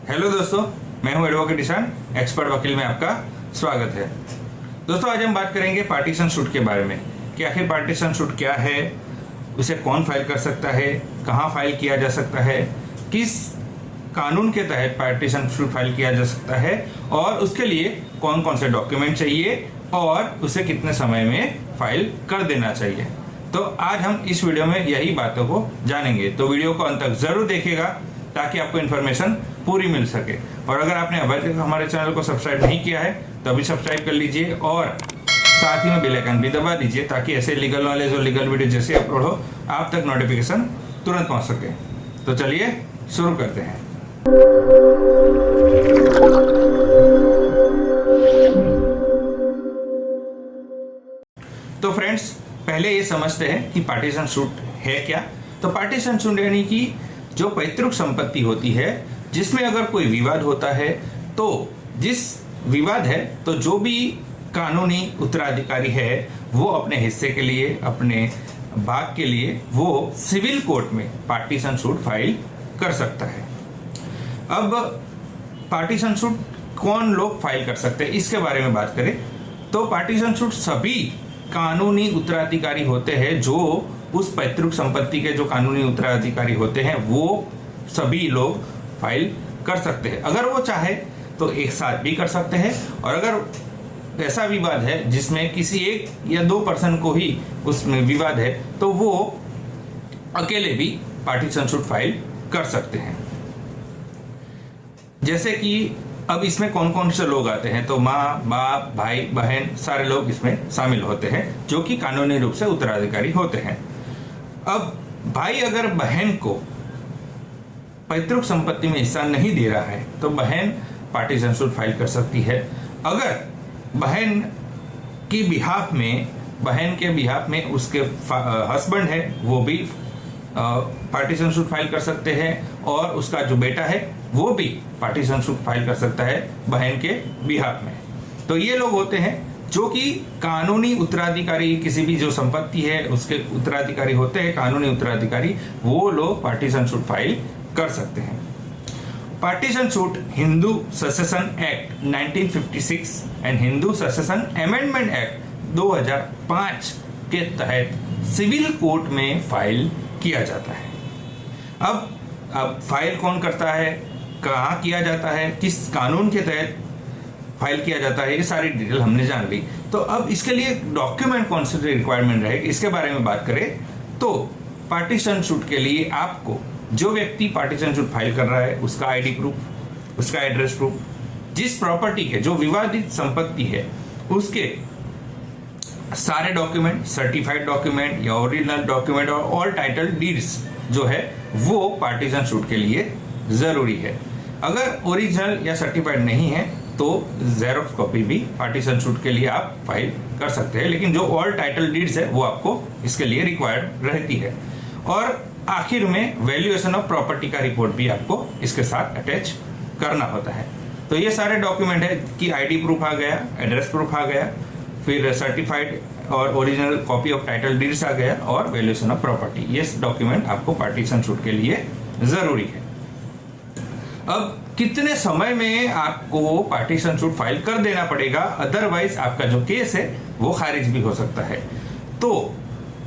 Hello दोस्तों, मैं हूं एडवोकेट ईशान, एक्सपर्ट वकील में आपका स्वागत है। दोस्तों, आज हम बात करेंगे पार्टीशन सूट के बारे में कि आखिर पार्टीशन सूट क्या है, उसे कौन फाइल कर सकता है, कहां फाइल किया जा सकता है, किस कानून के तहत पार्टीशन सूट फाइल किया जा सकता है और उसके लिए कौन कौन से डॉक्यूमेंट चाहिए और उसे कितने समय में फाइल कर देना चाहिए। तो आज हम इस वीडियो में यही बातों को जानेंगे, तो वीडियो को अंत तक जरूर देखिएगा ताकि आपको इन्फॉर्मेशन पूरी मिल सके। और अगर आपने अभी तक हमारे चैनल को सब्सक्राइब नहीं किया है तो अभी सब्सक्राइब कर लीजिए और साथ ही में बेल आइकन भी दबा दीजिए ताकि ऐसे लीगल नॉलेज और लीगल वीडियो जैसे अपलोड हो आप तक नोटिफिकेशन तुरंत पहुंच सके। तो चलिए शुरू करते हैं। तो फ्रेंड्स, पहले ये समझते हैं कि पार्टीशन सूट है क्या। तो पार्टीशन सूट यानी कि जो पैतृक संपत्ति होती है जिसमें अगर कोई विवाद होता है, तो जिस विवाद है तो जो भी कानूनी उत्तराधिकारी है वो अपने हिस्से के लिए, अपने भाग के लिए वो सिविल कोर्ट में पार्टीशन सूट फाइल कर सकता है। अब पार्टीशन सूट कौन लोग फाइल कर सकते हैं इसके बारे में बात करें तो पार्टीशन सूट सभी कानूनी उत्तराधिकारी होते हैं जो उस पैतृक संपत्ति के जो कानूनी उत्तराधिकारी होते हैं वो सभी लोग फाइल कर सकते हैं। अगर वो चाहे तो एक साथ भी कर सकते हैं और अगर ऐसा विवाद है जिसमें किसी एक या दो पर्सन को ही उसमें विवाद है तो वो अकेले भी पार्टीशन सूट फाइल कर सकते हैं। जैसे कि अब इसमें कौन कौन से लोग आते हैं, तो माँ, बाप, भाई, बहन सारे लोग इसमें शामिल होते हैं जो कि कानूनी रूप से उत्तराधिकारी होते हैं। अब भाई अगर बहन को पैतृक संपत्ति में हिस्सा नहीं दे रहा है तो बहन पार्टीशन सूट फाइल कर सकती है। अगर बहन के बिहाफ में उसके हस्बैंड है वो भी पार्टीशन सूट फाइल कर सकते हैं और उसका जो बेटा है वो भी पार्टीशन सूट फाइल कर सकता है बहन के बिहाफ में। तो ये लोग होते हैं जो कि कानूनी उत्तराधिकारी, किसी भी जो संपत्ति है उसके उत्तराधिकारी होते हैं कानूनी उत्तराधिकारी, वो लोग पार्टीशन सूट फाइल कर सकते हैं। Partition suit Hindu succession act 1956 and Hindu succession amendment act 2005 के तहत सिविल कोर्ट में फाइल किया जाता है। अब फाइल कौन करता है, कहाँ किया जाता है, किस कानून के तहत फाइल किया जाता है, ये सारी डिटेल हमने जान ली। तो अब इसके लिए डॉक्यूमेंट कौन से रिक्वायरमेंट रहेगी इसके बारे में बात करें तो पार्टीशन सूट के लिए आपको जो व्यक्ति पार्टीशन सूट फाइल कर रहा है उसका आईडी प्रूफ, उसका एड्रेस प्रूफ, जिस प्रॉपर्टी के जो विवादित संपत्ति है उसके सारे डॉक्यूमेंट, सर्टिफाइड डॉक्यूमेंट या ओरिजिनल डॉक्यूमेंट और ऑल टाइटल डीड्स जो है वो पार्टीशन सूट के लिए जरूरी है। अगर ओरिजिनल या सर्टिफाइड नहीं है तो जेरोक्स कॉपी भी पार्टीशन सूट के लिए आप फाइल कर सकते हैं, लेकिन जो ऑल टाइटल डीड्स है वो आपको इसके लिए रिक्वायर्ड रहती है। और आखिर में वैल्यूएशन ऑफ प्रॉपर्टी का रिपोर्ट भी आपको इसके साथ अटैच करना होता है। तो ये सारे डॉक्यूमेंट है कि आईडी प्रूफ आ गया, एड्रेस प्रूफ आ गया, फिर सर्टिफाइड और original copy of title deeds आ गया और वैल्यूएशन ऑफ प्रॉपर्टी, ये डॉक्यूमेंट आपको पार्टीशन सूट के लिए जरूरी है। अब कितने समय में आपको पार्टीशन सूट फाइल कर देना पड़ेगा, अदरवाइज आपका जो केस है वो खारिज भी हो सकता है। तो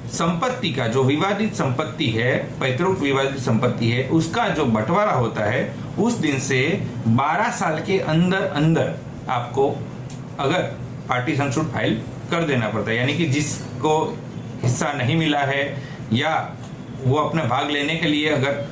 संपत्ति का जो विवादित संपत्ति है, पैतृक विवादित संपत्ति है, उसका जो बंटवारा होता है उस दिन से 12 साल के अंदर अंदर आपको अगर पार्टीशन सूट फाइल कर देना पड़ता है। यानी कि जिसको हिस्सा नहीं मिला है या वो अपने भाग लेने के लिए अगर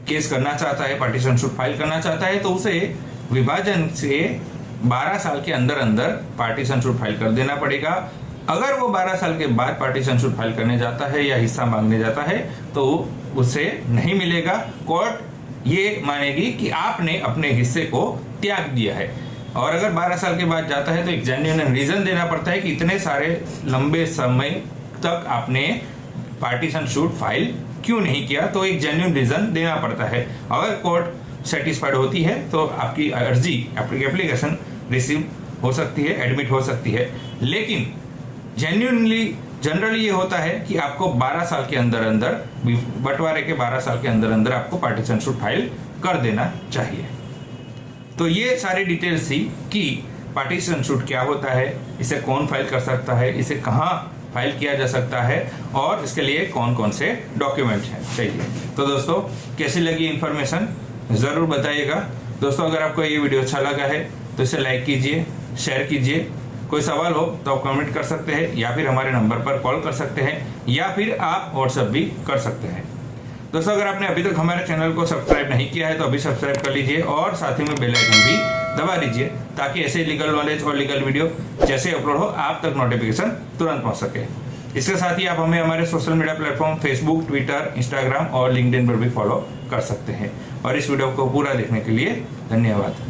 केस करना चाहता है, पार्टीशन सूट फाइल करना चाहता है, तो उसे विभाजन से 12 साल के अंदर अंदर पार्टीशन सूट फाइल कर देना पड़ेगा। अगर वो 12 साल के बाद पार्टीशन सूट फाइल करने जाता है या हिस्सा मांगने जाता है तो उसे नहीं मिलेगा। कोर्ट ये मानेगी कि आपने अपने हिस्से को त्याग दिया है। और अगर 12 साल के बाद जाता है तो एक जेन्युइन रीजन देना पड़ता है कि इतने सारे लंबे समय तक आपने पार्टीशन सूट फाइल क्यों नहीं किया, तो एक जेन्युइन रीजन देना पड़ता है। अगर कोर्ट सेटिस्फाइड होती है तो आपकी अर्जी, आपकी एप्लीकेशन रिसीव हो सकती है, एडमिट हो सकती है। लेकिन जनरली ये होता है कि आपको 12 साल के अंदर अंदर, बंटवारे के 12 साल के अंदर अंदर आपको पार्टीशन सूट फाइल कर देना चाहिए। तो ये सारी डिटेल्स थी कि पार्टीशन शूट क्या होता है, इसे कौन फाइल कर सकता है, इसे कहाँ फाइल किया जा सकता है और इसके लिए कौन कौन से डॉक्यूमेंट हैं चाहिए। तो दोस्तों कैसी लगी इन्फॉर्मेशन ज़रूर बताइएगा। दोस्तों अगर आपको ये वीडियो अच्छा लगा है तो इसे लाइक कीजिए, शेयर कीजिए। कोई सवाल हो तो आप कमेंट कर सकते हैं या फिर हमारे नंबर पर कॉल कर सकते हैं या फिर आप व्हाट्सएप भी कर सकते हैं। दोस्तों अगर आपने अभी तक हमारे चैनल को सब्सक्राइब नहीं किया है तो अभी सब्सक्राइब कर लीजिए और साथ ही में बेल आइकन भी दबा दीजिए ताकि ऐसे लीगल नॉलेज और लीगल वीडियो जैसे अपलोड हो आप तक नोटिफिकेशन तुरंत पहुंच सके। इसके साथ ही आप हमें हमारे social media platform Facebook, Twitter, Instagram और लिंक्डइन पर भी फॉलो कर सकते हैं। और इस वीडियो को पूरा देखने के लिए धन्यवाद।